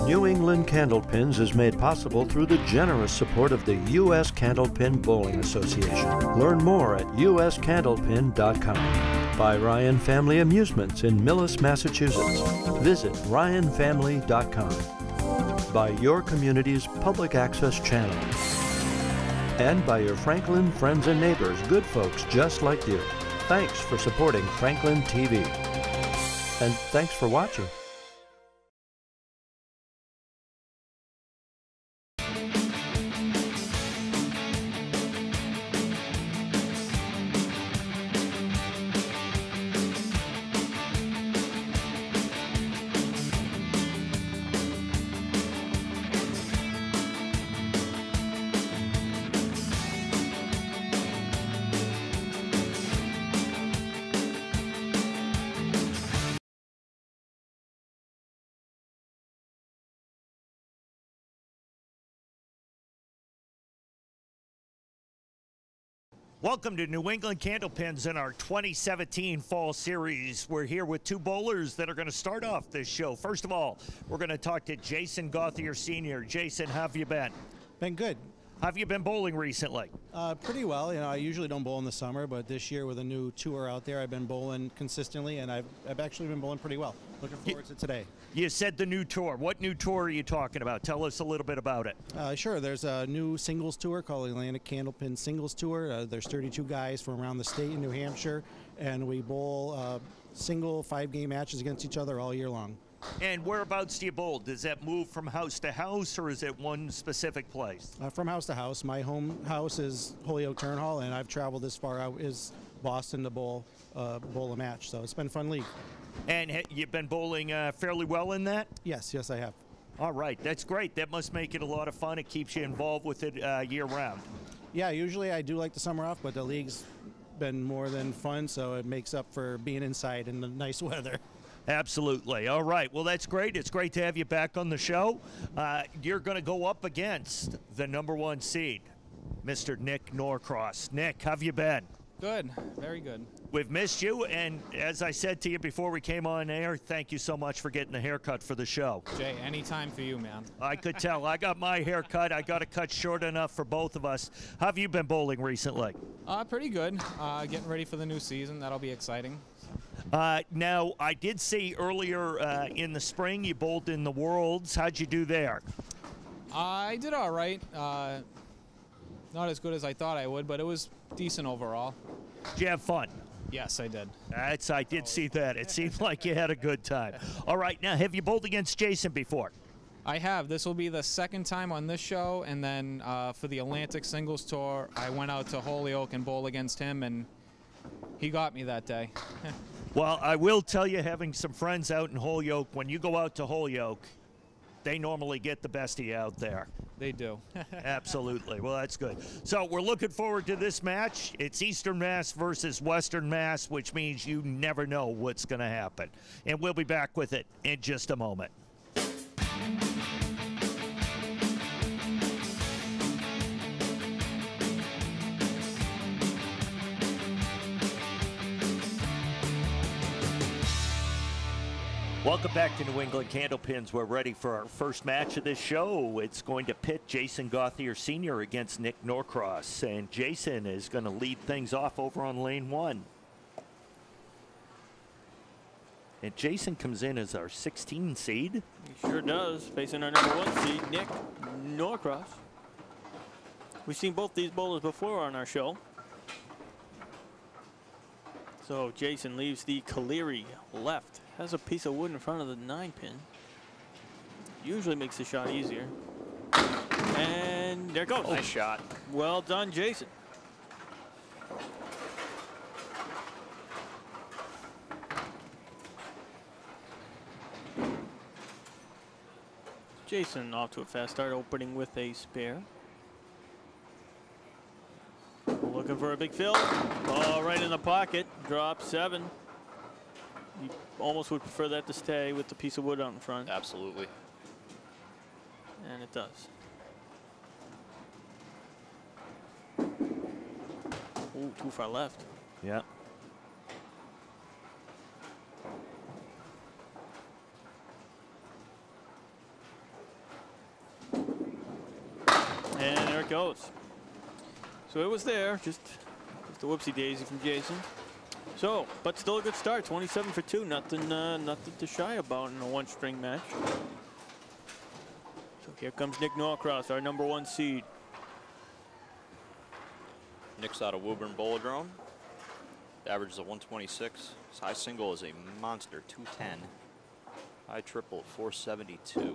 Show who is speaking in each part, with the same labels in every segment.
Speaker 1: New England Candlepins is made possible through the generous support of the U.S. Candlepin Bowling Association. Learn more at uscandlepin.com. By Ryan Family Amusements in Millis, Massachusetts. Visit ryanfamily.com. By your community's public access channel. And by your Franklin friends and neighbors, good folks just like you. Thanks for supporting Franklin TV. And thanks for watching.
Speaker 2: Welcome to New England Candlepins in our 2017 Fall Series. We're here with two bowlers that are going to start off this show. First of all, we're going to talk to Jason Gauthier Sr. Jason, how have you been?
Speaker 3: Been good.
Speaker 2: How have you been bowling recently?
Speaker 3: Pretty well. You know, I usually don't bowl in the summer, but this year with a new tour out there, I've been bowling consistently, and I've actually been bowling pretty well. Looking forward to today. You
Speaker 2: said the new tour. What new tour are you talking about? Tell us a little bit about it.
Speaker 3: Sure. There's a new singles tour called the Atlantic Candlepin Singles Tour. There's 32 guys from around the state in New Hampshire, and we bowl single 5-game matches against each other all year long.
Speaker 2: And whereabouts do you bowl? Does that move from house to house, or is it one specific place?
Speaker 3: From house to house. My home house is Holyoke Turn Hall, and I've traveled this far out is Boston to bowl a match. So it's been a fun league.
Speaker 2: And you've been bowling fairly well in that?
Speaker 3: Yes, I have.
Speaker 2: All right, that's great. That must make it a lot of fun. It keeps you involved with it year-round.
Speaker 3: Yeah, usually I do like the summer off, but the league's been more than fun, so it makes up for being inside in the nice weather.
Speaker 2: Absolutely. All right. Well, that's great. It's great to have you back on the show. You're going to go up against the #1 seed, Mr. Nick Norcross. Nick, how have you been?
Speaker 4: Good. Very good.
Speaker 2: We've missed you, and as I said to you before we came on air, thank you so much for getting the haircut for the show.
Speaker 4: Jay, anytime for you, man.
Speaker 2: I could tell. I got my haircut. I got it cut short enough for both of us. How have you been bowling recently?
Speaker 4: Pretty good. Getting ready for the new season. That'll be exciting.
Speaker 2: Now, I did see earlier in the spring you bowled in the Worlds. How'd you do there?
Speaker 4: I did all right. Not as good as I thought I would, but it was decent overall.
Speaker 2: Did you have fun?
Speaker 4: Yes, I did.
Speaker 2: I did see that. It seemed like you had a good time. All right, now, have you bowled against Jason before?
Speaker 4: I have. This will be the second time on this show, and then for the Atlantic Singles Tour, I went out to Holyoke and bowled against him, and he got me that day.
Speaker 2: Well, I will tell you, having some friends out in Holyoke, when you go out to Holyoke, they normally get the best of you out there.
Speaker 4: They do.
Speaker 2: Absolutely. Well, that's good. So we're looking forward to this match. It's Eastern Mass versus Western Mass, which means you never know what's going to happen. And we'll be back with it in just a moment. Welcome back to New England Candlepins. We're ready for our first match of this show. It's going to pit Jason Gauthier Sr. against Nick Norcross. And Jason is going to lead things off over on lane 1. And Jason comes in as our 16 seed.
Speaker 5: He sure does, facing our #1 seed, Nick Norcross. We've seen both these bowlers before on our show. So Jason leaves the Caleri left. Has a piece of wood in front of the 9-pin. Usually makes the shot easier. And there it goes.
Speaker 6: Nice shot.
Speaker 5: Well done, Jason. Jason off to a fast start, opening with a spare. Looking for a big fill. Oh, right in the pocket. Drop 7. You almost would prefer that to stay with the piece of wood out in front.
Speaker 6: Absolutely.
Speaker 5: And it does. Ooh, too far left.
Speaker 2: Yeah.
Speaker 5: it goes. So it was there, just a whoopsie daisy from Jason. So, but still a good start, 27 for 2, nothing to shy about in a one-string match. So here comes Nick Norcross, our #1 seed.
Speaker 6: Nick's out of Woburn Bolodrome. The average is a 126. His high single is a monster 210. High triple 472.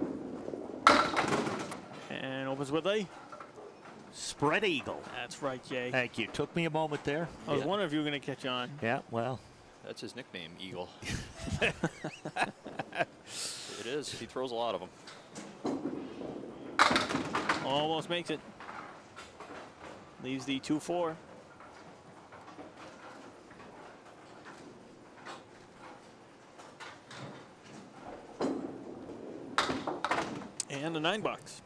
Speaker 5: And opens with a
Speaker 2: spread eagle.
Speaker 5: That's right, Jay.
Speaker 2: Thank you. Took me a moment there.
Speaker 5: I was wondering if you were going to catch on.
Speaker 2: Yeah, well.
Speaker 6: That's his nickname, Eagle. It is. He throws a lot of them.
Speaker 5: Almost makes it. Leaves the 2-4. And a $9.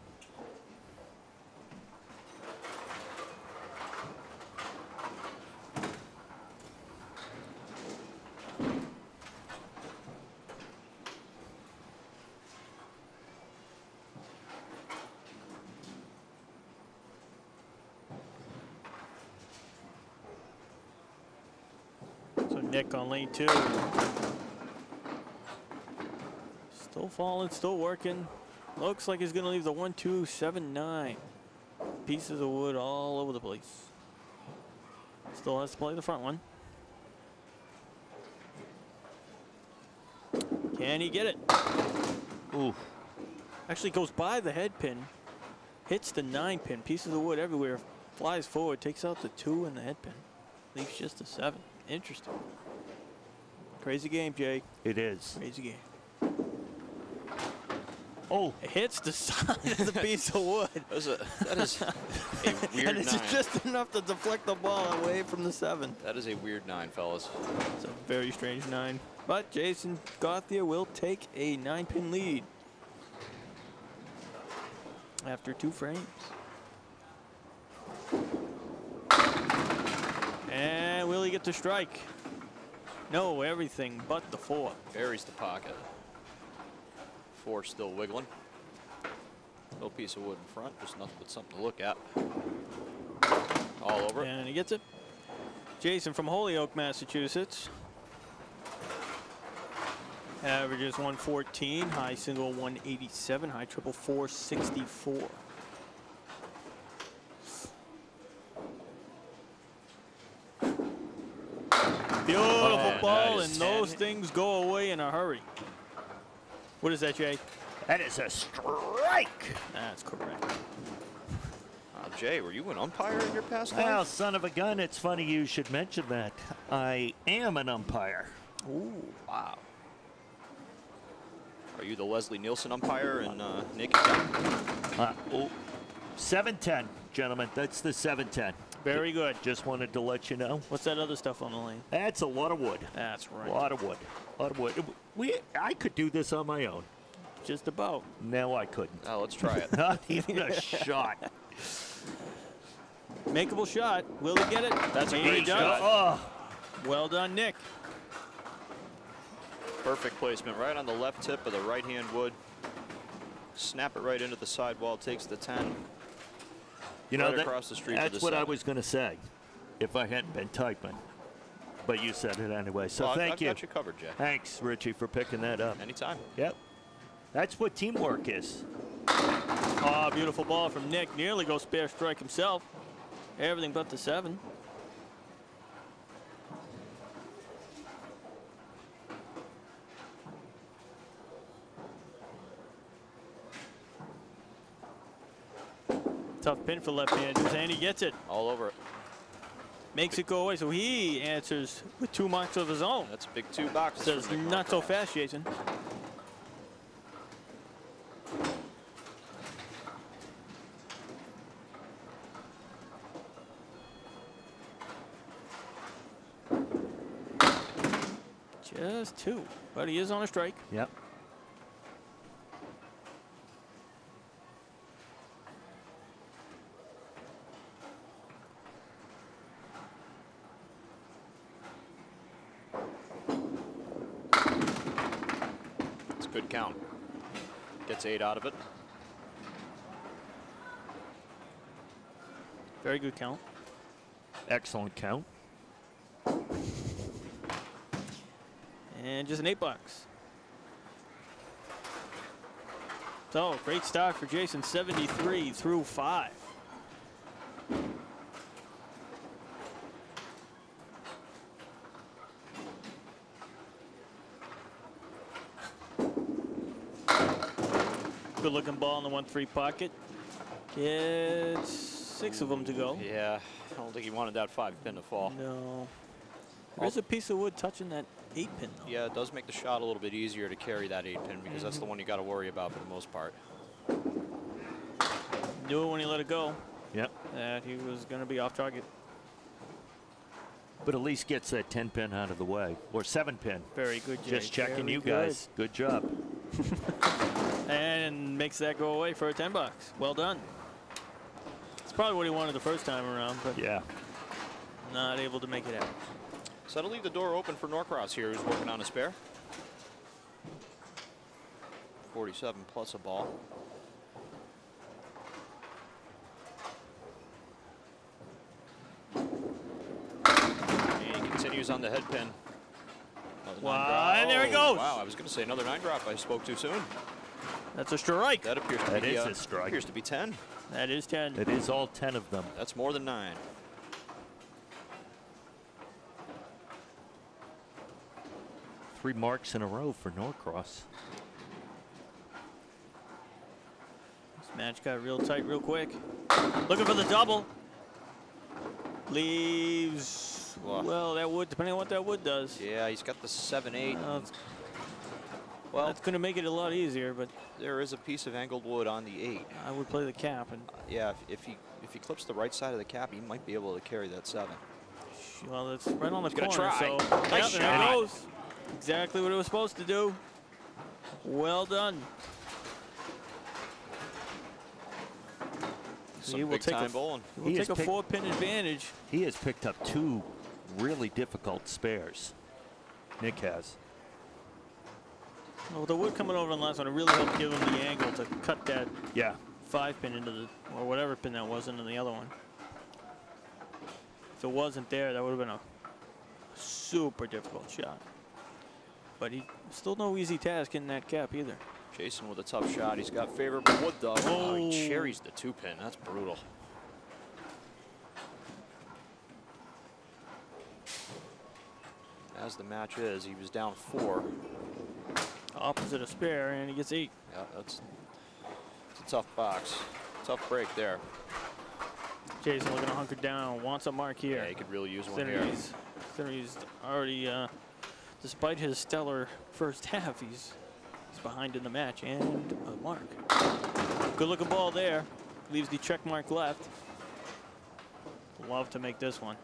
Speaker 5: So Nick on lane 2. Still falling, still working. Looks like he's going to leave the 1-2-7-9. Pieces of wood all over the place. Still has to play the front one. Can he get it?
Speaker 2: Ooh.
Speaker 5: Actually goes by the head pin. Hits the 9 pin. Pieces of wood everywhere. Flies forward. Takes out the 2 and the head pin. Leaves just a 7. Interesting. Crazy game, Jay.
Speaker 2: It is.
Speaker 5: Crazy game.
Speaker 2: Oh,
Speaker 5: it hits the side of the piece of wood.
Speaker 6: That is a weird
Speaker 5: and it's
Speaker 6: 9.
Speaker 5: just enough to deflect the ball away from the 7.
Speaker 6: That is a weird 9, fellas.
Speaker 5: It's a very strange 9. But Jason Gauthier will take a 9-pin lead after 2 frames. And will he get the strike? No, everything but the 4.
Speaker 6: Buries the pocket. 4 still wiggling. No piece of wood in front, just nothing but something to look at. All over it.
Speaker 5: And he gets it. Jason from Holyoke, Massachusetts. Averages 114, high single 187, high triple 464. Beautiful ball, and those things go away in a hurry. What is that, Jay?
Speaker 2: that is a strike.
Speaker 5: That's correct.
Speaker 6: Jay, were you an umpire in your past life?
Speaker 2: Well, son of a gun, it's funny you should mention that. I am an umpire.
Speaker 5: Ooh, wow.
Speaker 6: Are you the Leslie Nielsen umpire in Naked Gun?
Speaker 2: 7-10, gentlemen. That's the 7-10.
Speaker 5: Very good.
Speaker 2: Just wanted to let you know.
Speaker 5: What's that other stuff on the lane?
Speaker 2: That's a lot of wood.
Speaker 5: That's right.
Speaker 2: A lot of wood. A lot of wood. I could do this on my own.
Speaker 5: Just about.
Speaker 2: No, I couldn't.
Speaker 6: Oh, let's try it.
Speaker 2: Not even a shot.
Speaker 5: Makeable shot. Will he get it?
Speaker 6: That's a
Speaker 5: He
Speaker 6: great
Speaker 5: does.
Speaker 6: shot.
Speaker 2: Oh,
Speaker 5: Well done, Nick.
Speaker 6: Perfect placement, right on the left tip of the right-hand wood. Snap it right into the sidewall, takes the 10.
Speaker 2: you know,
Speaker 6: Right across the street to
Speaker 2: that's
Speaker 6: the
Speaker 2: what I
Speaker 6: 7.
Speaker 2: was going to say if I hadn't been typing. But you said it anyway, so
Speaker 6: Well,
Speaker 2: thank
Speaker 6: I've
Speaker 2: you.
Speaker 6: got you covered, Jay.
Speaker 2: Thanks, Richie, for picking that up.
Speaker 6: Anytime.
Speaker 2: Yep. That's what teamwork is.
Speaker 5: Oh, beautiful ball from Nick. Nearly goes spare strike himself. Everything but the 7. Tough pin for left-handers, and he gets it.
Speaker 6: All over it.
Speaker 5: Makes it go away, so he answers with 2 marks of his own.
Speaker 6: That's a big 2 boxes.
Speaker 5: Says
Speaker 6: for Nick
Speaker 5: not so
Speaker 6: Norcross.
Speaker 5: fast, Jason. Just 2, but he is on a strike.
Speaker 2: Yep.
Speaker 6: It's a good count. Gets 8 out of it.
Speaker 5: Very good count.
Speaker 2: Excellent count.
Speaker 5: And just an 8 bucks. So, great start for Jason, 73 through 5. Good looking ball in the 1-3 pocket. Gets 6 of them to go.
Speaker 6: Yeah, I don't think he wanted that 5-pin to fall.
Speaker 5: No. There's a piece of wood touching that 8-pin though.
Speaker 6: Yeah, it does make the shot a little bit easier to carry that 8-pin because that's the one you got to worry about for the most part.
Speaker 5: Knew it when he let it go.
Speaker 2: Yep.
Speaker 5: That he was going to be off target.
Speaker 2: But at least gets that 10-pin out of the way, or 7-pin.
Speaker 5: Very good, Jay.
Speaker 2: Just checking
Speaker 5: Very
Speaker 2: you
Speaker 5: good.
Speaker 2: guys. Good job.
Speaker 5: And makes that go away for a 10 bucks. Well done. It's probably what he wanted the first time around, but
Speaker 2: Yeah.
Speaker 5: not able to make it out.
Speaker 6: So that'll leave the door open for Norcross here, who's working on a spare. 47 plus a ball. And he continues on the head pin. Another 9
Speaker 5: Wow,
Speaker 6: drop.
Speaker 5: and there he
Speaker 6: Oh,
Speaker 5: goes.
Speaker 6: Wow, I was going to say another 9 drop. I spoke too soon.
Speaker 5: That's a strike.
Speaker 6: That appears to
Speaker 2: That
Speaker 6: be
Speaker 2: is a strike.
Speaker 6: Appears to be 10.
Speaker 5: That is 10.
Speaker 2: It is all 10 of them.
Speaker 6: That's more than 9.
Speaker 2: Three marks in a row for Norcross.
Speaker 5: This match got real tight real quick. Looking for the double. Leaves.
Speaker 6: Wow.
Speaker 5: Well, that wood, depending on what that wood does.
Speaker 6: Yeah, he's got the 7-8.
Speaker 5: Well, that's going to make it a lot easier, but
Speaker 6: There is a piece of angled wood on the 8.
Speaker 5: I would play the cap. And
Speaker 6: Yeah, if he clips the right side of the cap, he might be able to carry that 7.
Speaker 5: well, it's right on the
Speaker 6: He's gonna
Speaker 5: corner.
Speaker 6: try.
Speaker 5: So
Speaker 6: Nice
Speaker 5: yep, there it
Speaker 6: shot.
Speaker 5: goes. Exactly what it was supposed to do. Well done.
Speaker 6: Some
Speaker 5: He will
Speaker 6: big
Speaker 5: take
Speaker 6: time bowling.
Speaker 5: He will
Speaker 2: He
Speaker 5: take
Speaker 2: has
Speaker 5: a
Speaker 2: picked-
Speaker 5: 4-pin advantage.
Speaker 2: He has picked up 2 really difficult spares. Nick has.
Speaker 5: Well, with the wood coming over on the last one, it really helped give him the angle to cut that
Speaker 2: Yeah.
Speaker 5: 5-pin into the, or whatever pin that was into the other one. If it wasn't there, that would have been a super difficult shot. But he still no easy task in that cap either.
Speaker 6: Jason with a tough shot. He's got favorable wood though. Oh, he
Speaker 5: Oh.
Speaker 6: cherries the 2-pin. That's brutal. As the match is, he was down 4.
Speaker 5: Opposite a spare, and he gets 8.
Speaker 6: Yeah, it's a tough box. Tough break there.
Speaker 5: Jason looking to hunker down, wants a mark here.
Speaker 6: Yeah, he could really use one here.
Speaker 5: He's already, despite his stellar first half, he's behind in the match, and a mark. Good looking ball there. Leaves the check mark left. Love to make this one.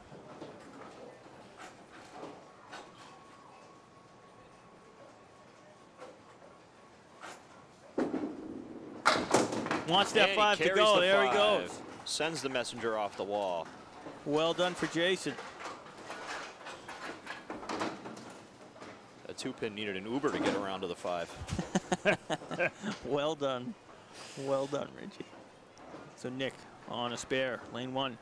Speaker 5: Wants that
Speaker 6: And
Speaker 5: 5
Speaker 6: he
Speaker 5: to
Speaker 6: carries
Speaker 5: go.
Speaker 6: the
Speaker 5: There he
Speaker 6: 5.
Speaker 5: goes.
Speaker 6: Sends the messenger off the wall.
Speaker 5: Well done for Jason.
Speaker 6: A 2-pin needed an Uber to get around to the 5.
Speaker 5: Well done. Well done, Richie. So Nick on a spare, lane 1.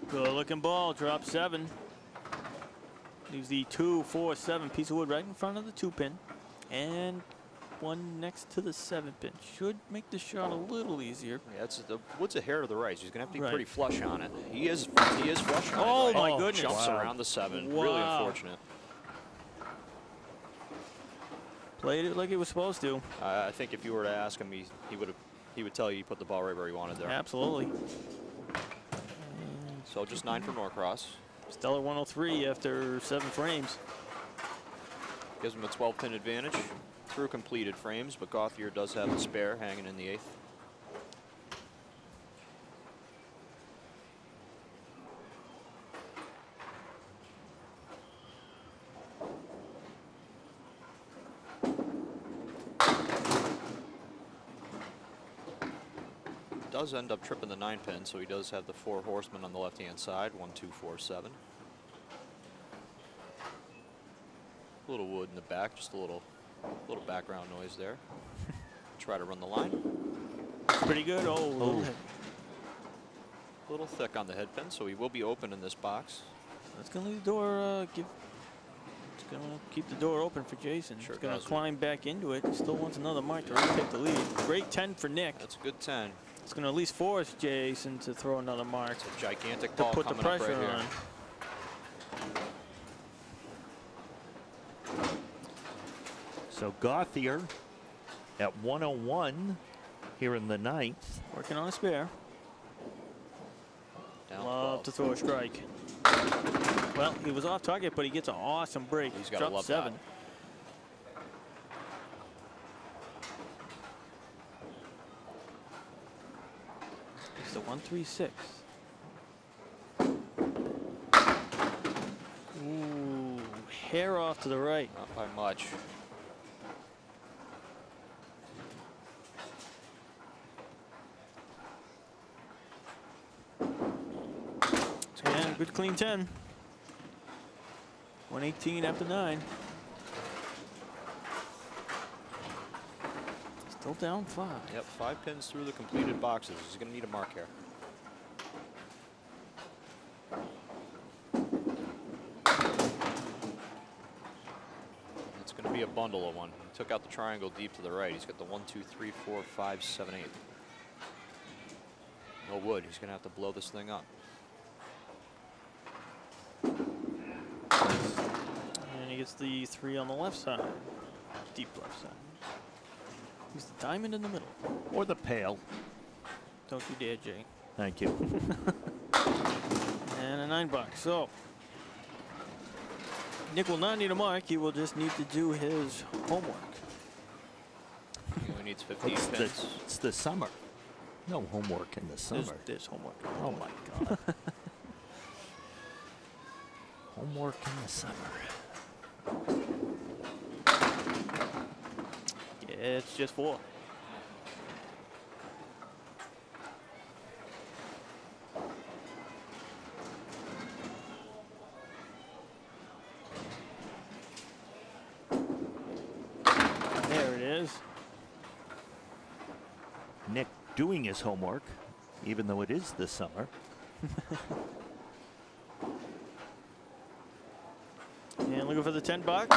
Speaker 5: Good looking ball, drop 7. Leaves the 2, 4, 7 piece of wood right in front of the 2-pin. And one next to the 7-pin. Should make the shot a little easier.
Speaker 6: Yeah, the wood's a hair to the right. So he's gonna have to be
Speaker 5: Right.
Speaker 6: pretty flush on it. He is flush on
Speaker 5: Oh
Speaker 6: it. Right.
Speaker 5: my goodness.
Speaker 6: Jumps
Speaker 2: Wow.
Speaker 6: around the 7.
Speaker 5: Wow.
Speaker 6: Really unfortunate.
Speaker 5: Played it like it was supposed to.
Speaker 6: I think if you were to ask him, he would tell you he put the ball right where he wanted there.
Speaker 5: Absolutely.
Speaker 6: So just 9 for Norcross.
Speaker 5: Stellar 103 after 7 frames.
Speaker 6: Gives him a 12-pin advantage through completed frames, but Gauthier does have a spare hanging in the 8th. Does end up tripping the 9-pin, so he does have the 4 horsemen on the left-hand side. 1, 2, 4, 7. A little wood in the back, just a little background noise there. try to run the line.
Speaker 5: Pretty good. Oh, a little heavy.
Speaker 6: A little thick on the head pin, so he will be open in this box.
Speaker 5: That's going to leave the door, it's going to keep the door open for Jason.
Speaker 6: Sure
Speaker 5: He's going to
Speaker 6: does.
Speaker 5: climb back into it. He still wants another mark to really take the lead. Great 10 for Nick.
Speaker 6: That's a good 10.
Speaker 5: It's going to at least force Jason to throw another mark.
Speaker 6: It's a gigantic
Speaker 5: to
Speaker 6: ball
Speaker 5: put the
Speaker 6: coming up
Speaker 5: pressure
Speaker 6: right
Speaker 5: on.
Speaker 6: here.
Speaker 2: So Gauthier at 101 here in the 9th.
Speaker 5: Working on a spare.
Speaker 6: Down
Speaker 5: Love
Speaker 6: 12.
Speaker 5: to throw a strike. Well, he was off target, but he gets an awesome break.
Speaker 6: He's got to
Speaker 5: Drop
Speaker 6: love
Speaker 5: 7.
Speaker 6: that.
Speaker 5: It's the 1-3-6. Ooh, hair off to the right.
Speaker 6: Not by much.
Speaker 5: And good clean 10. 118 after 9. Still down 5.
Speaker 6: Yep, 5 pins through the completed boxes. He's going to need a mark here. It's going to be a bundle of one. He took out the triangle deep to the right. He's got the 1, 2, 3, 4, 5, 7, 8. No wood. He's going to have to blow this thing up.
Speaker 5: And he gets the 3 on the left side. Deep left side. He's the diamond in the middle.
Speaker 2: Or the pail.
Speaker 5: Don't you dare, Jay.
Speaker 2: Thank you.
Speaker 5: And a 9 box. So Nick will not need a mark. He will just need to do his homework.
Speaker 6: He only needs 15 pins.
Speaker 2: It's the summer. No homework in the summer.
Speaker 5: There's homework.
Speaker 2: Oh my God. Homework in the summer.
Speaker 5: It's just 4. There it is.
Speaker 2: Nick doing his homework, even though it is the summer.
Speaker 5: And looking for the 10 box,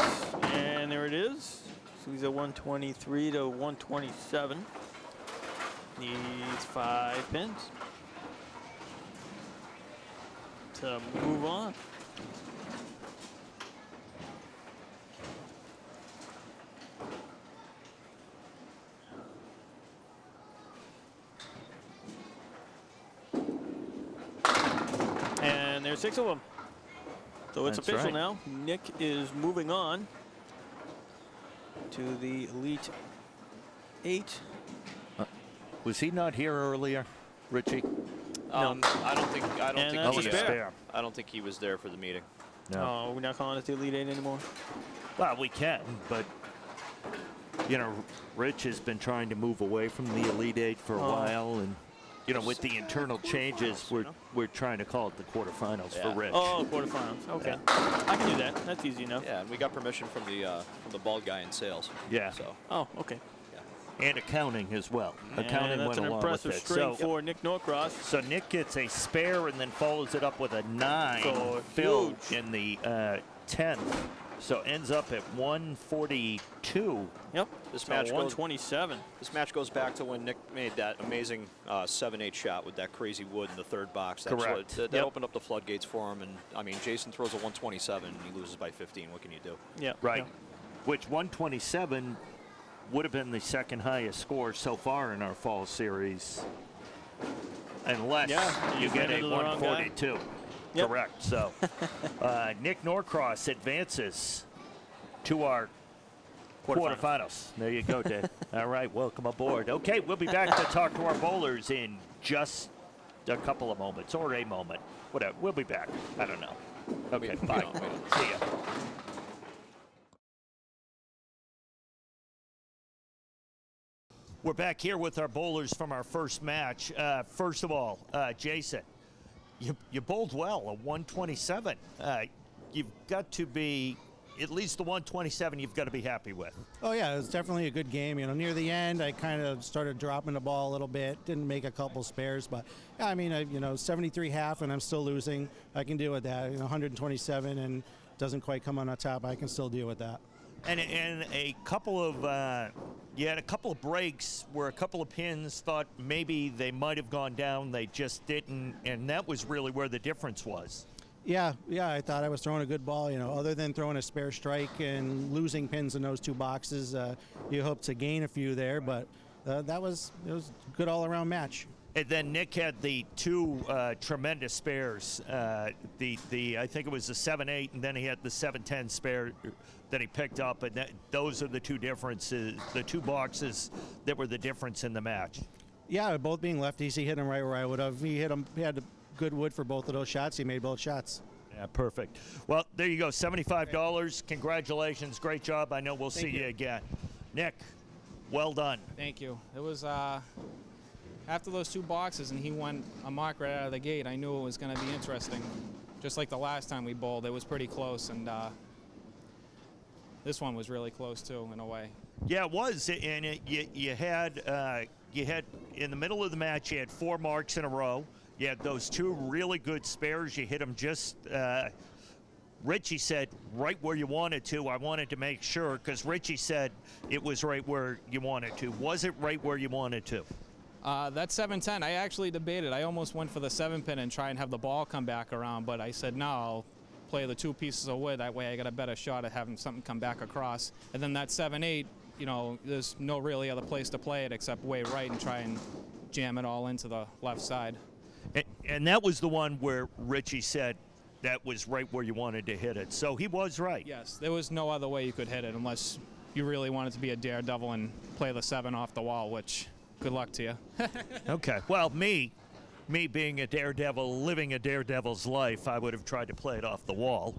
Speaker 5: and there it is. So he's at 123 to 127. Needs 5 pins to move on. And there's 6 of them. So it's
Speaker 2: That's
Speaker 5: official
Speaker 2: right.
Speaker 5: now. Nick is moving on to the Elite 8.
Speaker 2: Was he not here earlier, Richie?
Speaker 6: I don't think
Speaker 5: that's a spare.
Speaker 6: I don't think he was there for the meeting.
Speaker 2: No.
Speaker 5: Oh, we're not calling it the Elite 8 anymore.
Speaker 2: Well, we can, but you know, Rich has been trying to move away from the Elite 8 for a while, and you know, with the internal changes, we're trying to call it the quarterfinals for Rich.
Speaker 5: Oh, quarterfinals. Okay, I can do that. That's easy enough.
Speaker 6: Yeah, and we got permission from the bald guy in sales.
Speaker 2: Yeah.
Speaker 6: So.
Speaker 5: Oh, okay.
Speaker 2: And accounting as well. Accounting
Speaker 5: and
Speaker 2: went
Speaker 5: that's an
Speaker 2: along with
Speaker 5: impressive
Speaker 2: it.
Speaker 5: string
Speaker 2: So,
Speaker 5: for Nick Norcross.
Speaker 2: so Nick gets a spare and then follows it up with a 9
Speaker 5: So
Speaker 2: filled
Speaker 5: huge.
Speaker 2: in the 10th. So ends up at 142.
Speaker 5: Yep.
Speaker 6: This
Speaker 5: So
Speaker 6: match goes
Speaker 5: 127.
Speaker 6: This match goes back to when Nick made that amazing 7-8 shot with that crazy wood in the 3rd box. That's
Speaker 2: Correct.
Speaker 6: That
Speaker 2: Yep.
Speaker 6: opened up the floodgates for him. And I mean, Jason throws a 127 and he loses by 15. What can you do?
Speaker 5: Yeah.
Speaker 2: Right. Which 127 would have been the 2nd highest score so far in our fall series. Unless you
Speaker 5: just
Speaker 2: get
Speaker 5: ran
Speaker 2: a
Speaker 5: into the wrong guy.
Speaker 2: 142.
Speaker 5: Yep.
Speaker 2: Correct. So Nick Norcross advances to our quarterfinals. There you go, Dave. All right, welcome aboard. Okay, we'll be back to talk to our bowlers in just a couple of moments, or a moment. Whatever. We'll be back. I don't know. Okay,
Speaker 6: We
Speaker 2: bye.
Speaker 6: don't.
Speaker 2: See ya. We're back here with our bowlers from our first match. First of all, Jason, you bowled well, a 127. You've got to be at least the 127 you've got to be happy with.
Speaker 3: Oh yeah, it was definitely a good game. You know, near the end, I kind of started dropping the ball a little bit. Didn't make a couple spares, but yeah, I mean, you know, 73 half, and I'm still losing. I can deal with that. You know, 127 and doesn't quite come on the top. I can still deal with that.
Speaker 2: And a couple of you had a couple of breaks where a couple of pins thought maybe they might have gone down, they just didn't, and that was really where the difference was.
Speaker 3: Yeah, I thought I was throwing a good ball. You know, other than throwing a spare strike and losing pins in those two boxes, you hope to gain a few there, but it was a good all-around match.
Speaker 2: And then Nick had the two tremendous spares. I think it was the 7-8, and then he had the 7-10 spare that he picked up, and those are the two differences, the two boxes that were the difference in the match.
Speaker 3: Yeah, both being lefties, he hit him right where I would have. He hit him. He had good wood for both of those shots. He made both shots.
Speaker 2: Yeah, perfect. Well, there you go, $75. Congratulations, great job. I know we'll see you again. Nick, well done.
Speaker 4: Thank you. It was after those two boxes, and he went a mark right out of the gate. I knew it was going to be interesting. Just like the last time we bowled, it was pretty close, and this one was really close too, in a way.
Speaker 2: Yeah, it was, and you had in the middle of the match, you had 4 marks in a row. You had those two really good spares. You hit them just, Richie said, right where you wanted to. I wanted to make sure, because Richie said it was right where you wanted to. Was it right where you wanted to?
Speaker 4: That 7-10, I actually debated. I almost went for the 7-pin and try and have the ball come back around, but I said, no, I'll play the 2 pieces of wood. That way I got a better shot at having something come back across. And then that 7-8, you know, there's no really other place to play it except way right and try and jam it all into the left side.
Speaker 2: And that was the one where Richie said that was right where you wanted to hit it. So he was right.
Speaker 4: Yes, there was no other way you could hit it unless you really wanted to be a daredevil and play the 7 off the wall, which good luck to you.
Speaker 2: Okay. Well, me being a daredevil, living a daredevil's life, I would have tried to play it off the wall.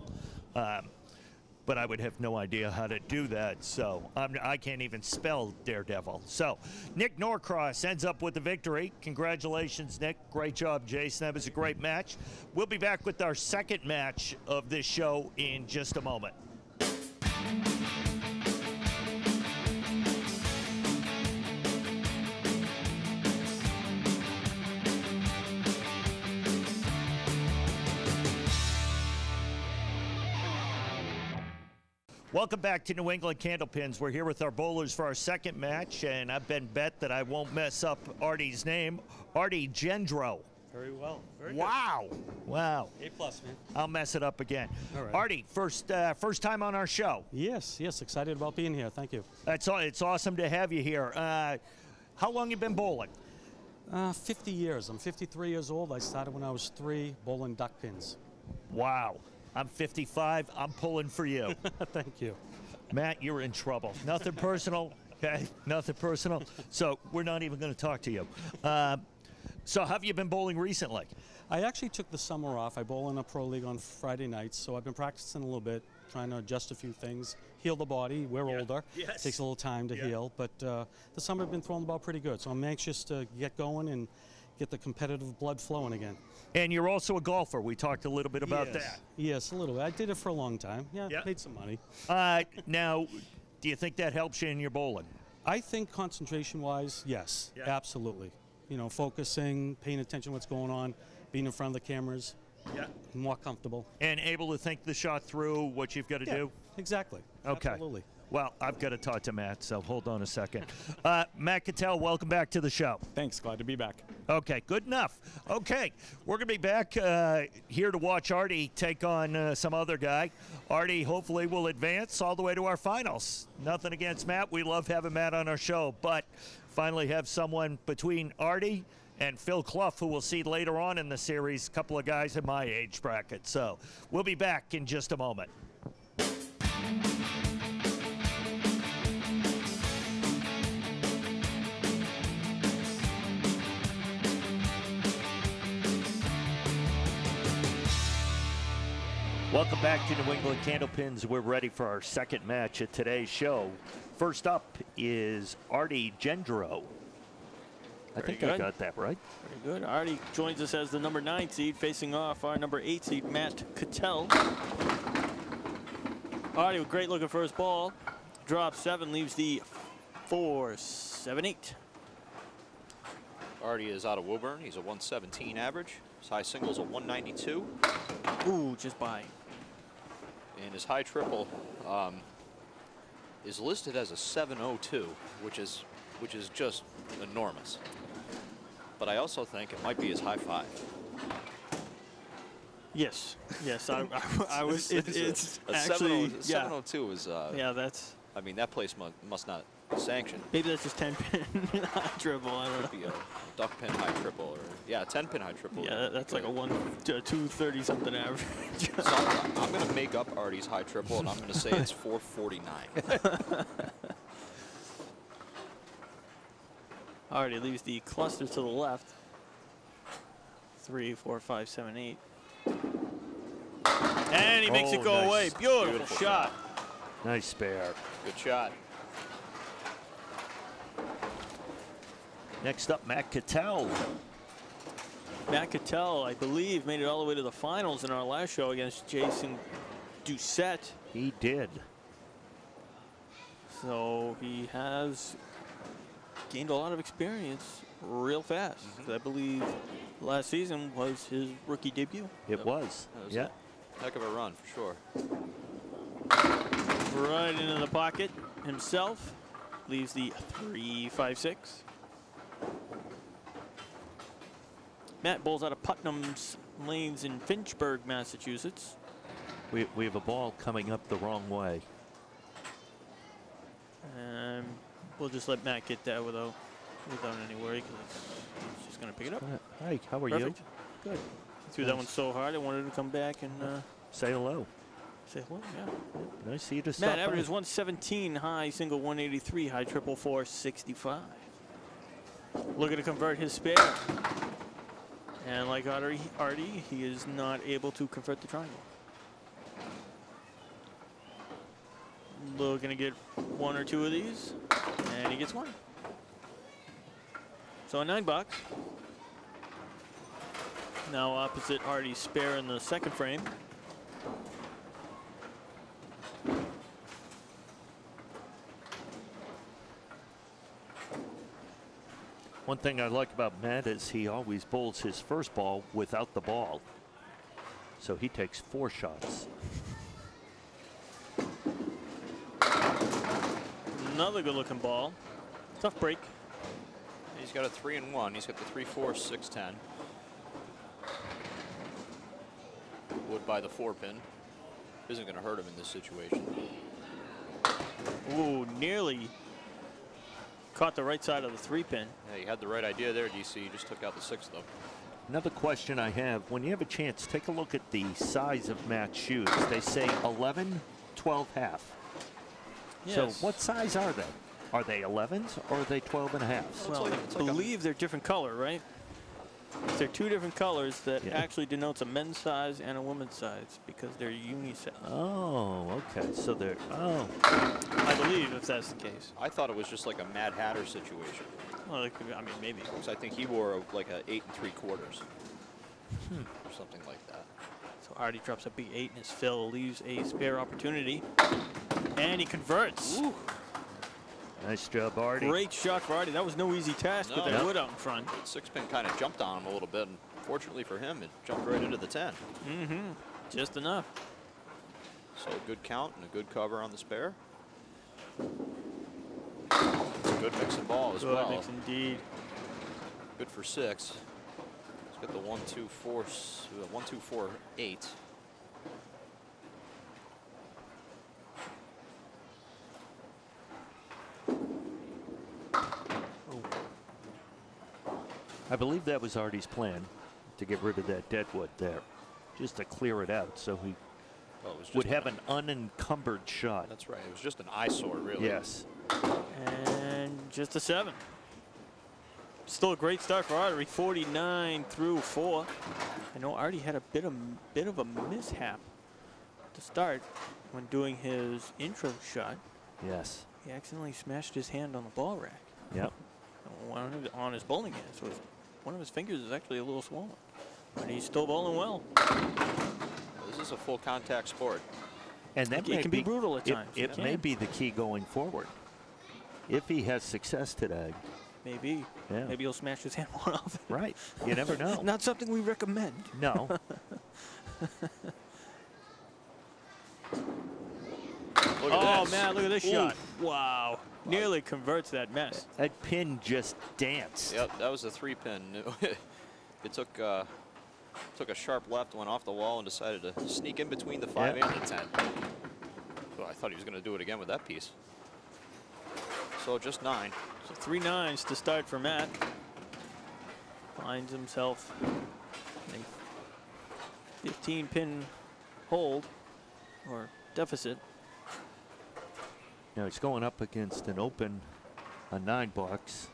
Speaker 2: But I would have no idea how to do that, so I can't even spell daredevil. So Nick Norcross ends up with the victory. Congratulations, Nick. Great job, Jason. That was a great match. We'll be back with our second match of this show in just a moment. Welcome back to New England Candlepins. We're here with our bowlers for our second match, and I've been bet that I won't mess up Arty's name. Arty Gendreau.
Speaker 7: Very well. Very
Speaker 2: wow.
Speaker 7: good.
Speaker 2: Wow.
Speaker 7: A+, man.
Speaker 2: I'll mess it up again.
Speaker 7: All right.
Speaker 2: Arty, first time on our show.
Speaker 7: Yes, excited about being here. Thank you.
Speaker 2: It's awesome to have you here. How long you been bowling?
Speaker 7: 50 years. I'm 53 years old. I started when I was 3 bowling duck pins.
Speaker 2: Wow. I'm 55. I'm pulling for you.
Speaker 7: Thank you.
Speaker 2: Matt, you're in trouble. Nothing personal, okay? Nothing personal. So we're not even going to talk to you. So have you been bowling recently?
Speaker 7: I actually took the summer off. I bowl in a pro league on Friday nights, so I've been practicing a little bit, trying to adjust a few things, heal the body. We're older.
Speaker 2: Yes.
Speaker 7: Takes a little time to heal, but the summer I've been throwing the ball pretty good, so I'm anxious to get going and get the competitive blood flowing again.
Speaker 2: And you're also a golfer. We talked a little bit about that.
Speaker 7: Yes, a little bit. I did it for a long time. Yeah, made some money.
Speaker 2: Now, do you think that helps you in your bowling?
Speaker 7: I think concentration-wise, yes, absolutely. You know, focusing, paying attention to what's going on, being in front of the cameras, more comfortable.
Speaker 2: And able to think the shot through, what you've got to do?
Speaker 7: Exactly.
Speaker 2: Okay.
Speaker 7: Absolutely.
Speaker 2: Well, I've got to talk to Matt, so hold on a second. Matt Cattel, welcome back to the show.
Speaker 8: Thanks, glad to be back.
Speaker 2: Okay, good enough. Okay, we're going to be back here to watch Arty take on some other guy. Arty hopefully will advance all the way to our finals. Nothing against Matt. We love having Matt on our show, but finally have someone between Arty and Phil Clough, who we'll see later on in the series, a couple of guys in my age bracket. So we'll be back in just a moment. Welcome back to New England Candlepins. We're ready for our second match of today's show. First up is Arty Gendreau. I think I got that right.
Speaker 5: Very good. Arty joins us as the number 9 seed, facing off our number 8 seed, Matt Cattel. Arty with great looking first ball. Drop 7, leaves the 4, 7, 8.
Speaker 6: Arty is out of Woburn. He's a 117 average. His high single is a 192.
Speaker 5: Ooh, just by.
Speaker 6: And his high triple is listed as a 702, which is just enormous. But I also think it might be his high 5.
Speaker 5: Yes, yes, I was. It's
Speaker 6: a
Speaker 5: actually
Speaker 6: 702 is.
Speaker 5: Yeah, that's.
Speaker 6: I mean, that place must not sanction.
Speaker 5: Maybe that's just 10-pin high triple. I don't know.
Speaker 6: Could be a duck pin high triple, or yeah, 10-pin high triple.
Speaker 5: Yeah, that's like a 230 something average.
Speaker 6: So I'm going to make up Arty's high triple, and I'm going to say it's 449.
Speaker 5: Arty leaves the cluster to the left. 3, 4, 5, 7, 8. And he makes it go away. Beautiful shot.
Speaker 2: Nice spare.
Speaker 6: Good shot.
Speaker 2: Next up, Matt Cattel.
Speaker 5: Matt Cattel, I believe, made it all the way to the finals in our last show against Jason Doucette.
Speaker 2: He did.
Speaker 5: So he has gained a lot of experience real fast. I believe last season was his rookie debut.
Speaker 2: It was. Yeah.
Speaker 6: A heck of a run, for sure.
Speaker 5: Right into the pocket himself. Leaves the 3, 5, 6. Matt bowls out of Putnam's Lanes in Finchburg, Massachusetts.
Speaker 2: We have a ball coming up the wrong way.
Speaker 5: And we'll just let Matt get that without any worry, because he's just going to pick it up.
Speaker 2: Hi, how are
Speaker 5: Perfect.
Speaker 2: you? Good.
Speaker 5: Threw that one so hard, I wanted to come back and
Speaker 2: say hello.
Speaker 5: say hello. Yeah.
Speaker 2: Nice to see you to stop
Speaker 5: Matt averages
Speaker 2: by.
Speaker 5: 117, high single 183, high triple 465. Looking to convert his spare. And like Arty, he is not able to convert the triangle. Looking to get 1 or 2 of these, and he gets 1. So a $9. Now opposite Arty's spare in the second frame.
Speaker 2: One thing I like about Matt is he always bowls his first ball without the ball. So he takes 4 shots.
Speaker 5: Another good looking ball. Tough break.
Speaker 6: He's got a 3 and 1. He's got the 3, 4, 6, 10. Wood by the 4-pin. Isn't going to hurt him in this situation.
Speaker 5: Ooh, nearly caught the right side of the 3-pin.
Speaker 6: Yeah, you had the right idea there, DC. You just took out the 6, though.
Speaker 2: Another question I have, when you have a chance, take a look at the size of Matt's shoes. They say 11, 12 half.
Speaker 5: Yes.
Speaker 2: So what size are they? Are they 11s or are they 12 and a half?
Speaker 5: Well, I believe they're different color, right? They're 2 different colors that actually denotes a men's size and a woman's size because they're unisex.
Speaker 2: Oh, okay. So they're,
Speaker 5: I believe, if that's the case.
Speaker 6: I thought it was just like a Mad Hatter situation.
Speaker 5: Well, it could be, I mean, maybe.
Speaker 6: Because I think he wore like a 8 3/4. Or something like that.
Speaker 5: So Arty drops a big 8 in his fill, leaves a spare opportunity, and he converts.
Speaker 6: Ooh.
Speaker 2: nice job, Arty.
Speaker 5: Great shot for Arty. That was no easy task with that wood out in front.
Speaker 6: 6-pin kind of jumped on him a little bit, and fortunately for him, it jumped right into the 10.
Speaker 5: Just enough.
Speaker 6: So a good count and a good cover on the spare. It's a good mix and ball as well.
Speaker 5: Good mix indeed.
Speaker 6: Good for 6. He's got the 1, 2, 4, 1, 2, 4, 8.
Speaker 2: I believe that was Arty's plan, to get rid of that dead wood there, just to clear it out so he would have an unencumbered shot.
Speaker 6: That's right. It was just an eyesore, really.
Speaker 2: Yes.
Speaker 5: And just a 7. Still a great start for Arty, 49 through 4. I know Arty had a bit of a mishap to start when doing his intro shot.
Speaker 2: Yes.
Speaker 5: He accidentally smashed his hand on the ball rack.
Speaker 2: Yep.
Speaker 5: On his bowling hand, so one of his fingers is actually a little swollen. But he's still bowling well.
Speaker 6: This is a full contact sport.
Speaker 2: And that
Speaker 5: it can be brutal at times.
Speaker 2: It may be the key going forward. If he has success today.
Speaker 5: Maybe.
Speaker 2: Yeah.
Speaker 5: Maybe he'll smash his hand one off.
Speaker 2: Right. You never know.
Speaker 5: Not something we recommend.
Speaker 2: No.
Speaker 5: Oh, man, look at this shot. Wow. Nearly converts that mess.
Speaker 2: That pin just danced.
Speaker 6: Yep, that was a 3-pin. It took a sharp left, went off the wall, and decided to sneak in between the 5 and the 10. Well, I thought he was going to do it again with that piece. So just 9.
Speaker 5: So 3 9s to start for Matt. Finds himself a 15-pin hold or deficit.
Speaker 2: Now he's going up against an open, a 9-box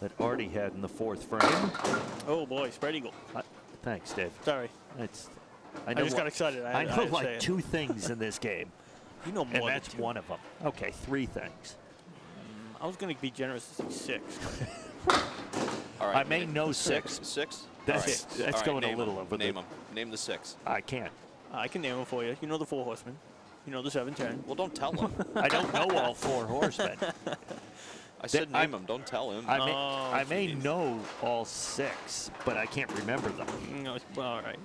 Speaker 2: that Arty had in the 4th frame.
Speaker 5: Oh boy, spread eagle.
Speaker 2: Thanks, Dave.
Speaker 5: Sorry.
Speaker 2: I
Speaker 5: just got excited.
Speaker 2: I know like 2 things in this game.
Speaker 5: You know more
Speaker 2: and that's
Speaker 5: than 2.
Speaker 2: one of them. Okay, 3 things.
Speaker 5: I was going to be generous and say 6.
Speaker 6: All right,
Speaker 2: I may know 6.
Speaker 6: 6?
Speaker 2: That's
Speaker 6: right,
Speaker 2: going a little over
Speaker 6: Name them. Name the 6.
Speaker 2: I can't.
Speaker 5: I can name them for you. You know the 4 horsemen. You know the 7 10.
Speaker 6: Well, don't tell him.
Speaker 2: I don't know all 4 horsemen.
Speaker 6: I said name them. Don't tell him.
Speaker 2: I may know all 6, but I can't remember them.
Speaker 5: No, well, all right.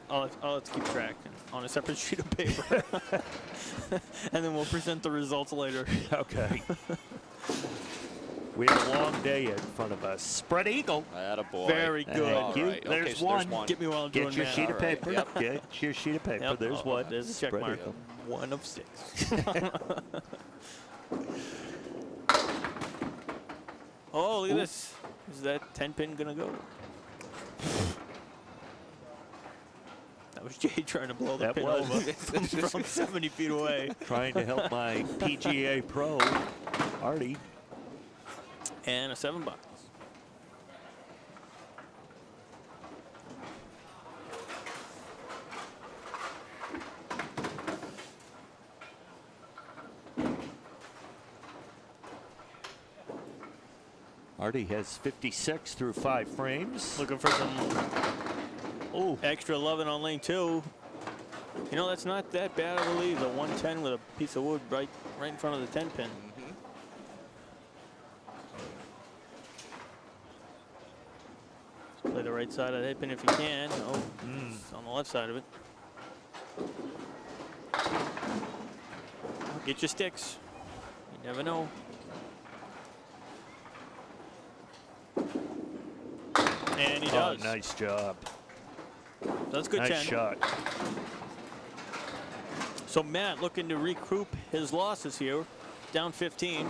Speaker 5: I'll have to keep track on a separate sheet of paper. And then we'll present the results later.
Speaker 2: Okay. We have a long day in front of us. Spread eagle.
Speaker 6: Attaboy.
Speaker 5: Very good.
Speaker 2: Thank you.
Speaker 6: Right.
Speaker 2: There's,
Speaker 6: Okay, so
Speaker 2: one.
Speaker 6: there's
Speaker 5: Get me while I'm doing
Speaker 2: Get your
Speaker 5: math.
Speaker 2: sheet of
Speaker 6: All right.
Speaker 2: paper.
Speaker 6: Yep.
Speaker 2: Get your sheet of paper.
Speaker 5: Yep.
Speaker 2: There's one.
Speaker 5: There's a check
Speaker 2: Spread
Speaker 5: mark.
Speaker 2: eagle.
Speaker 5: 1 of 6. Oh, look at this. Is that 10-pin going to go? That was Jay trying to blow the
Speaker 2: That
Speaker 5: pin
Speaker 2: was.
Speaker 5: over from 70 feet away.
Speaker 2: Trying to help my PGA pro, Arty.
Speaker 5: And a 7-box.
Speaker 2: Arty has 56 through 5 frames.
Speaker 5: Looking for some extra loving on lane 2. You know, that's not that bad of a lead. The 110 with a piece of wood right in front of the 10-pin. Play the right side of the head pin if you can. Oh, it's on the left side of it. Get your sticks. You never know. And he does.
Speaker 2: Oh, nice job.
Speaker 5: That's a good 10.
Speaker 2: Nice shot.
Speaker 5: So Matt looking to recoup his losses here. Down 15.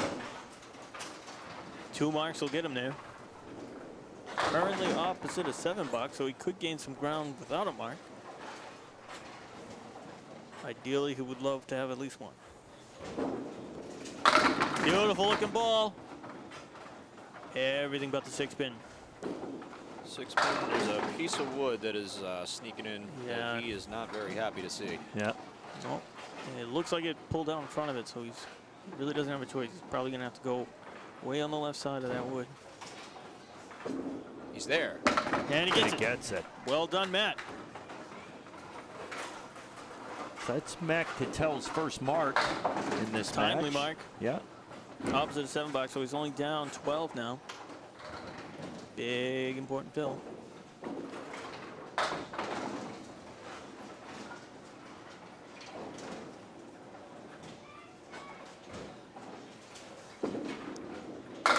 Speaker 5: 2 marks will get him there. Currently opposite a 7-box, so he could gain some ground without a mark. Ideally, he would love to have at least 1. Beautiful looking ball. Everything but the 6-pin.
Speaker 6: 6-pin. There's a piece of wood that is sneaking in
Speaker 5: Yeah.
Speaker 6: that he is not very happy to see.
Speaker 2: Yeah.
Speaker 5: Well, it looks like it pulled out in front of it, so he really doesn't have a choice. He's probably going to have to go way on the left side of that wood.
Speaker 6: He's there.
Speaker 5: And he gets it.
Speaker 2: it.
Speaker 5: Well done, Matt.
Speaker 2: So that's Matt Cattel's first mark in this
Speaker 5: Timely
Speaker 2: match.
Speaker 5: mark.
Speaker 2: Yeah.
Speaker 5: Opposite of 7-box, so he's only down 12 now. Big, important fill.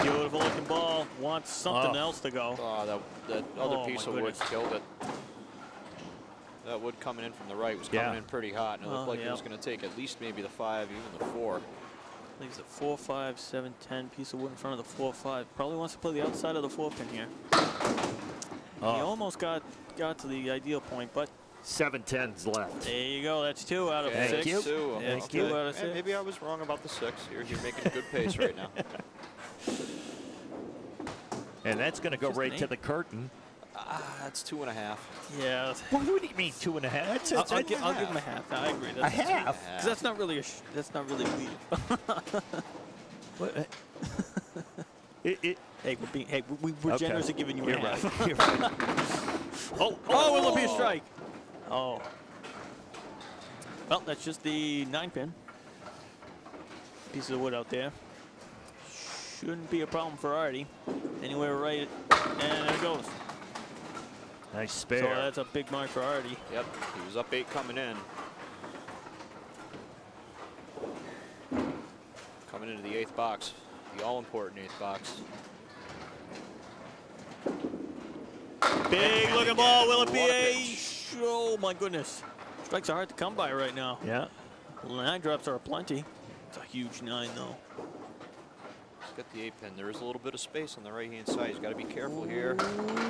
Speaker 5: Beautiful looking ball. Wants something else to go.
Speaker 6: Oh, that other
Speaker 5: Oh,
Speaker 6: piece
Speaker 5: my
Speaker 6: of wood
Speaker 5: goodness.
Speaker 6: killed it. That wood coming in from the right was coming in pretty hot, and it looked like it was going to take at least maybe the 5, even the 4.
Speaker 5: Leaves a 4, 5, 7, 10 piece of wood in front of the 4, 5. Probably wants to play the outside of the 4-pin here. He almost got to the ideal point, but
Speaker 2: 7 10s left.
Speaker 5: there you go. That's 2 out of
Speaker 6: Okay,
Speaker 5: 6.
Speaker 2: Thank you.
Speaker 6: 2.
Speaker 5: That's
Speaker 6: Okay.
Speaker 5: 2 out of 6.
Speaker 6: Maybe I was wrong about the 6. You're making a good pace right now.
Speaker 2: And that's going to go
Speaker 5: Just
Speaker 2: right
Speaker 5: an
Speaker 2: to
Speaker 5: 8.
Speaker 2: the curtain.
Speaker 6: That's 2.5.
Speaker 5: Yeah.
Speaker 2: What do you mean 2.5?
Speaker 5: I'll give him a half. I agree.
Speaker 2: A half?
Speaker 5: Because that's not really lead.
Speaker 2: What?
Speaker 5: Hey, we're
Speaker 2: Okay.
Speaker 5: generous at giving you
Speaker 2: You're
Speaker 5: a half.
Speaker 2: right. You're right.
Speaker 5: Oh, it'll be a strike. Oh. Well, that's just the 9-pin. Piece of wood out there. Shouldn't be a problem for Arty. Anywhere right, and there it goes.
Speaker 2: Nice spare.
Speaker 5: So that's a big mark for Arty.
Speaker 6: Yep, he was up 8 coming in. Coming into the 8th box, the all-important 8th box.
Speaker 5: Big looking ball. Will it be a? Oh my goodness! Strikes are hard to come by right now.
Speaker 2: Yeah.
Speaker 5: 9 drops are aplenty. It's a huge 9 though.
Speaker 6: Got the 8-pin. There is a little bit of space on the right-hand side. He's got to be careful here.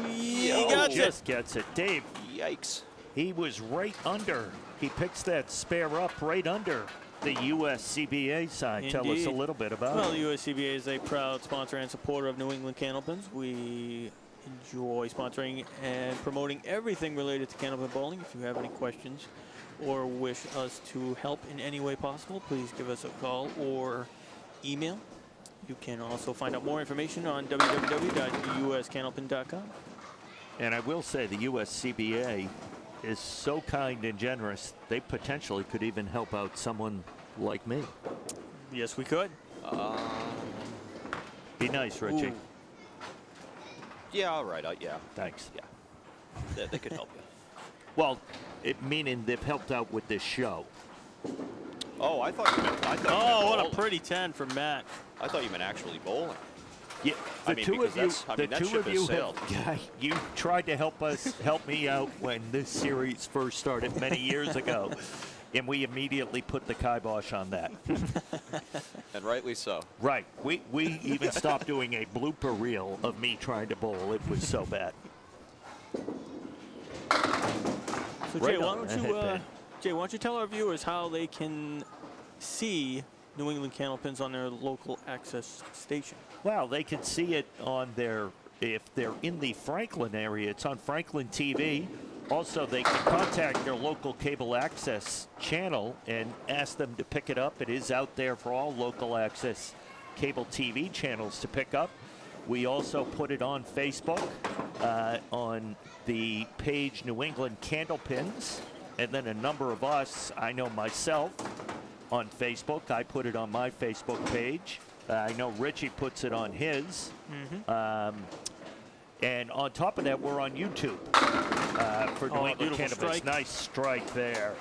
Speaker 5: He
Speaker 2: Oh,
Speaker 5: got
Speaker 2: just gets it. Dave,
Speaker 6: Yikes.
Speaker 2: he was right under. He picks that spare up right under the USCBA sign. Tell us a
Speaker 5: Indeed.
Speaker 2: little bit about
Speaker 5: Well,
Speaker 2: it.
Speaker 5: the USCBA is a proud sponsor and supporter of New England Candlepins. We enjoy sponsoring and promoting everything related to Candlepin bowling. If you have any questions or wish us to help in any way possible, please give us a call or email. You can also find out more information on www.uscandlepin.com.
Speaker 2: And I will say the USCBA is so kind and generous, they potentially could even help out someone like me.
Speaker 5: Yes, we could.
Speaker 2: Be nice, Richie.
Speaker 5: Ooh.
Speaker 6: Yeah, all right. Yeah.
Speaker 2: Thanks.
Speaker 6: Yeah. They could help you.
Speaker 2: Well, meaning they've helped out with this show.
Speaker 6: Oh, I thought you meant.
Speaker 5: Oh, what a
Speaker 6: bowling.
Speaker 5: pretty 10 from Matt.
Speaker 6: I thought you meant actually bowling.
Speaker 2: Yeah,
Speaker 6: I mean, because that's- I mean, that ship has sailed.
Speaker 2: You tried to help me out when this series first started many years ago, and we immediately put the kibosh on that.
Speaker 6: And rightly so.
Speaker 2: Right. We even stopped doing a blooper reel of me trying to bowl. It was so bad.
Speaker 5: So
Speaker 2: Right
Speaker 5: Jay,
Speaker 2: on the headband.
Speaker 5: Jay, why don't you tell our viewers how they can see New England Candlepins on their local access station?
Speaker 2: Well, they can see it on if they're in the Franklin area, it's on Franklin TV. Also, they can contact their local cable access channel and ask them to pick it up. It is out there for all local access cable TV channels to pick up. We also put it on Facebook, on the page New England Candlepins, and then a number of us, I know myself, on Facebook. I put it on my Facebook page. I know Richie puts it on his. And on top of that, we're on YouTube for New England Candlepins.
Speaker 5: Strike.
Speaker 2: Nice strike there.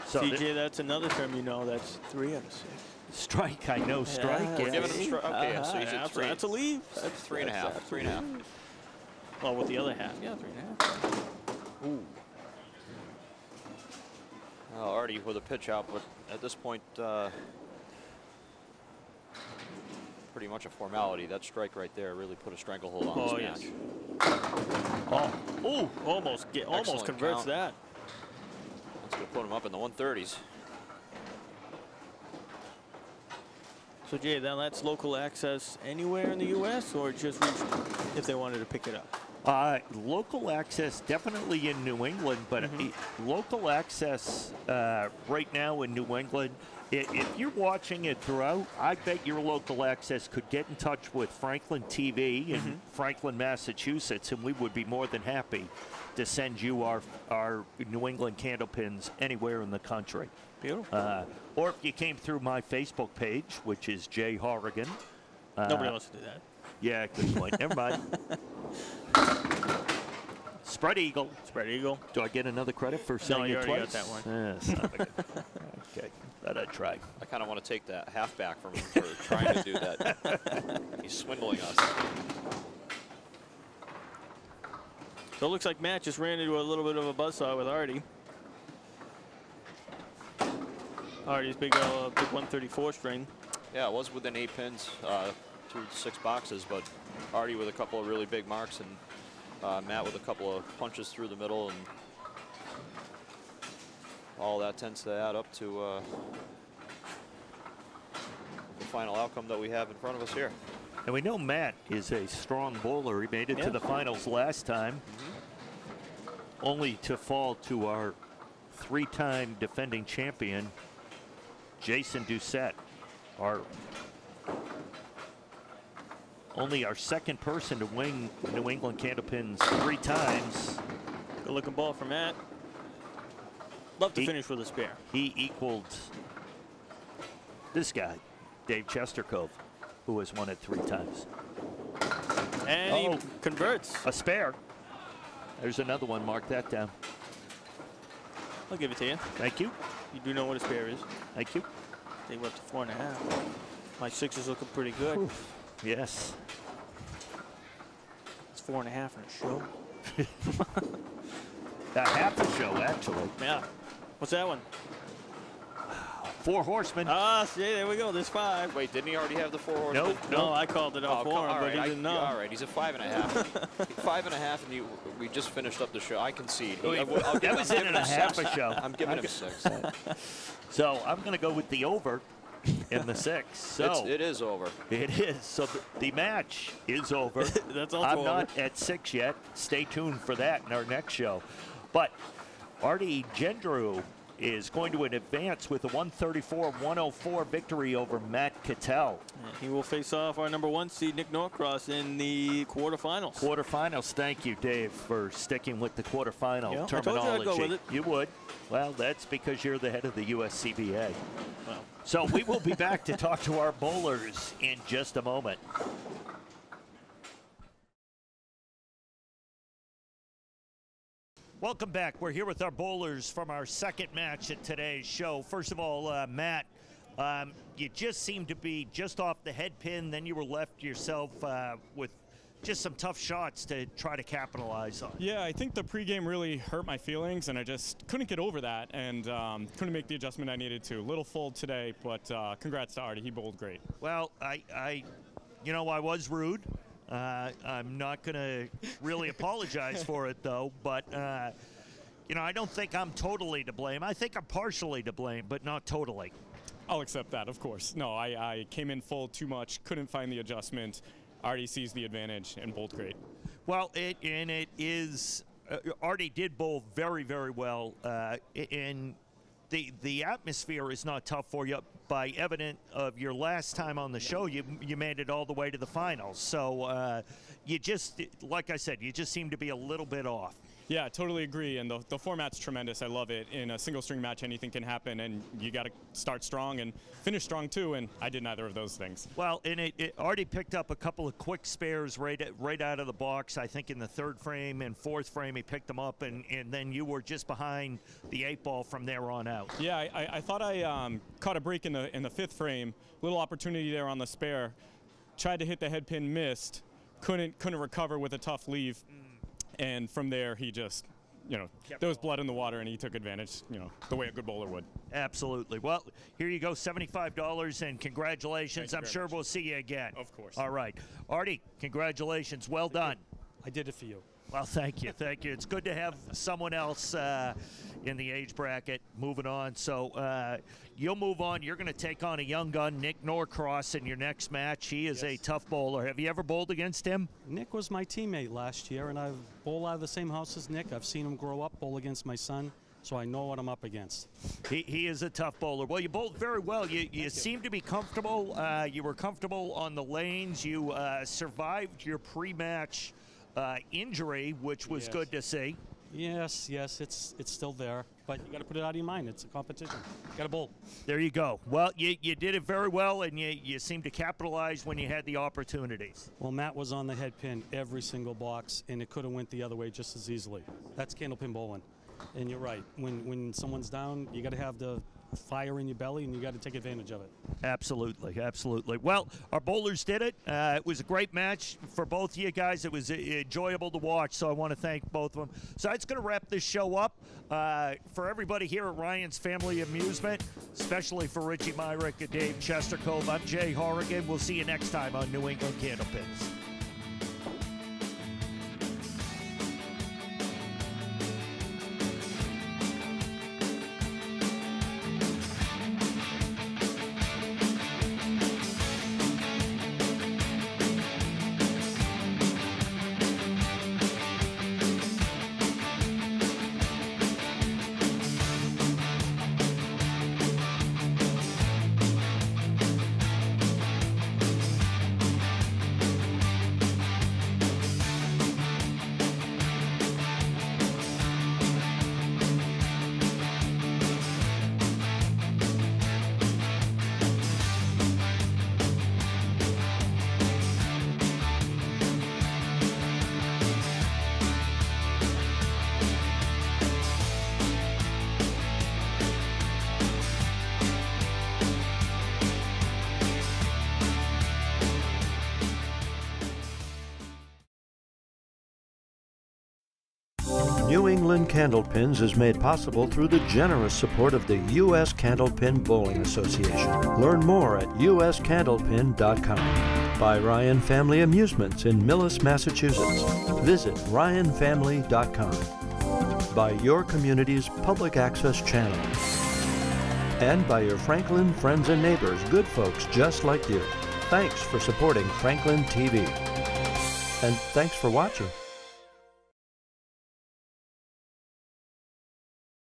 Speaker 2: So
Speaker 5: CJ, that's another term you know. That's 3 out of 6.
Speaker 2: strike, I know strike.
Speaker 5: Yeah,
Speaker 6: We're giving him a strike. Okay, so he's at 3.
Speaker 5: That's a leave.
Speaker 6: That's 3.5. 3.5.
Speaker 5: Oh, with the other half. Yeah, 3.5. Ooh.
Speaker 6: Arty with a pitch out, but at this point, pretty much a formality. That strike right there really put a stranglehold on this match.
Speaker 5: Oh, almost
Speaker 6: Excellent
Speaker 5: converts
Speaker 6: count.
Speaker 5: that.
Speaker 6: That's going to put him up in the 130s.
Speaker 5: So Jay, now that's local access anywhere in the U.S. or just regional if they wanted to pick it up?
Speaker 2: Local access definitely in New England, but local access right now in New England, if you're watching it throughout, I bet your local access could get in touch with Franklin TV in Franklin, Massachusetts, and we would be more than happy to send you our New England Candlepins anywhere in the country.
Speaker 5: Beautiful.
Speaker 2: Or if you came through my Facebook page, which is Jay Horrigan.
Speaker 5: Nobody wants to do that.
Speaker 2: Yeah, good point. Never mind. Spread eagle.
Speaker 5: Spread eagle.
Speaker 2: Do I get another credit for saying
Speaker 5: you
Speaker 2: it
Speaker 5: already
Speaker 2: twice?
Speaker 5: got that one.
Speaker 2: Okay, thought I'd try.
Speaker 6: I kind of want to take that half back from him for trying to do that. He's swindling us.
Speaker 5: So it looks like Matt just ran into a little bit of a buzzsaw with Arty. Arty's big 134 string.
Speaker 6: Yeah, it was within 8 pins through 6 boxes, but Arty with a couple of really big marks and Matt with a couple of punches through the middle, and all that tends to add up to the final outcome that we have in front of us here.
Speaker 2: And we know Matt is a strong bowler. He made it to the finals last time, only to fall to our 3-time defending champion, Jason Doucette, only our second person to win New England Candlepins 3 times.
Speaker 5: Good looking ball from Matt. Love to finish with a spare.
Speaker 2: He equaled this guy, Dave Chestercove, who has won it 3 times.
Speaker 5: And he converts.
Speaker 2: A spare. There's another one. Mark that down.
Speaker 5: I'll give it to you.
Speaker 2: Thank you.
Speaker 5: You do know what a spare is.
Speaker 2: Thank you.
Speaker 5: They were up to 4.5. My 6 is looking pretty good.
Speaker 2: Oof. Yes.
Speaker 5: It's 4.5 in a show.
Speaker 2: Half a show, actually.
Speaker 5: Yeah. What's that one?
Speaker 2: 4 Horsemen.
Speaker 5: Ah, see, there we go. There's 5.
Speaker 6: Wait, didn't he already have the 4 horsemen?
Speaker 2: Nope.
Speaker 5: No, I called it out for him, but he didn't know.
Speaker 6: All right, he's a 5.5. 5.5, and we just finished up the show. I concede.
Speaker 2: That was in a half a show.
Speaker 6: I'm giving him 6.
Speaker 2: So I'm going to go with the over in the 6. So
Speaker 6: it is over.
Speaker 2: It is. So the match is over.
Speaker 5: That's also
Speaker 2: I'm
Speaker 5: over.
Speaker 2: not at 6 yet. Stay tuned for that in our next show. But Arty Gendreau is going to advance with a 134-104 victory over Matt Cattel.
Speaker 5: And he will face off our #1 seed, Nick Norcross, in the quarterfinals.
Speaker 2: Quarterfinals. Thank you, Dave, for sticking with the quarterfinal terminology.
Speaker 5: I told you I'd go with it.
Speaker 2: You would. Well, that's because you're the head of the USCBA.
Speaker 5: Well.
Speaker 2: So we will be back to talk to our bowlers in just a moment. Welcome back. We're here with our bowlers from our second match at today's show. First of all, Matt, you just seemed to be just off the head pin, then you were left yourself with just some tough shots to try to capitalize on.
Speaker 8: Yeah, I think the pregame really hurt my feelings, and I just couldn't get over that, and couldn't make the adjustment I needed to. Little fold today, but congrats to Arty. He bowled great.
Speaker 2: Well, I was rude. I'm not going to really apologize for it, though. But, I don't think I'm totally to blame. I think I'm partially to blame, but not totally.
Speaker 8: I'll accept that, of course. No, I came in full too much, couldn't find the adjustment. Arty sees the advantage and bowled great. Well,
Speaker 2: Arty did bowl very, very well. And the atmosphere is not tough for you. By evident of your last time on the show, you made it all the way to the finals. So you just, like I said, you just seem to be a little bit off.
Speaker 8: Yeah, totally agree. And the format's tremendous. I love it. In a single string match, anything can happen, and you got to start strong and finish strong too. And I did neither of those things.
Speaker 2: Well, and it already picked up a couple of quick spares right out of the box. I think in the 3rd frame and 4th frame, he picked them up, and then you were just behind the 8 ball from there on out.
Speaker 8: Yeah, I thought I caught a break in the 5th frame. Little opportunity there on the spare. Tried to hit the head pin, missed. Couldn't recover with a tough leave. And from there, he just, there was blood in the water, and he took advantage, the way a good bowler would.
Speaker 2: Absolutely. Well, here you go, $75, and congratulations. I'm sure we'll see you again.
Speaker 8: Of course.
Speaker 2: All right. Arty, congratulations. Well done.
Speaker 7: I did it for you.
Speaker 2: Well, thank you. Thank you. It's good to have someone else in the age bracket moving on. So you'll move on. You're going to take on a young gun, Nick Norcross, in your next match. He is a tough bowler. Have you ever bowled against him?
Speaker 7: Nick was my teammate last year, and I've bowled out of the same house as Nick. I've seen him grow up, bowl against my son, so I know what I'm up against.
Speaker 2: He is a tough bowler. Well, you bowled very well. You seem to be comfortable. You were comfortable on the lanes. You survived your pre-match injury, which was good to see.
Speaker 7: Yes, it's still there, but you got to put it out of your mind. It's a competition. You got to bowl.
Speaker 2: There you go. Well, you did it very well, and you seemed to capitalize when you had the opportunities.
Speaker 7: Well, Matt was on the head pin every single box, and it could have went the other way just as easily. That's candlepin bowling, and you're right. When someone's down, you got to have the fire in your belly, and you got to take advantage of it.
Speaker 2: Absolutely, absolutely. Well, our bowlers did it. It was a great match for both of you guys. It was enjoyable to watch, so I want to thank both of them. So that's going to wrap this show up. For everybody here at Ryan's Family Amusement, especially for Richie Myrick and Dave Chestercove, I'm Jay Horrigan. We'll see you next time on New England Candlepins.
Speaker 1: New England Candlepins is made possible through the generous support of the U.S. Candlepin Bowling Association. Learn more at uscandlepin.com. By Ryan Family Amusements in Millis, Massachusetts. Visit ryanfamily.com. By your community's public access channel. And by your Franklin friends and neighbors, good folks just like you. Thanks for supporting Franklin TV. And thanks for watching.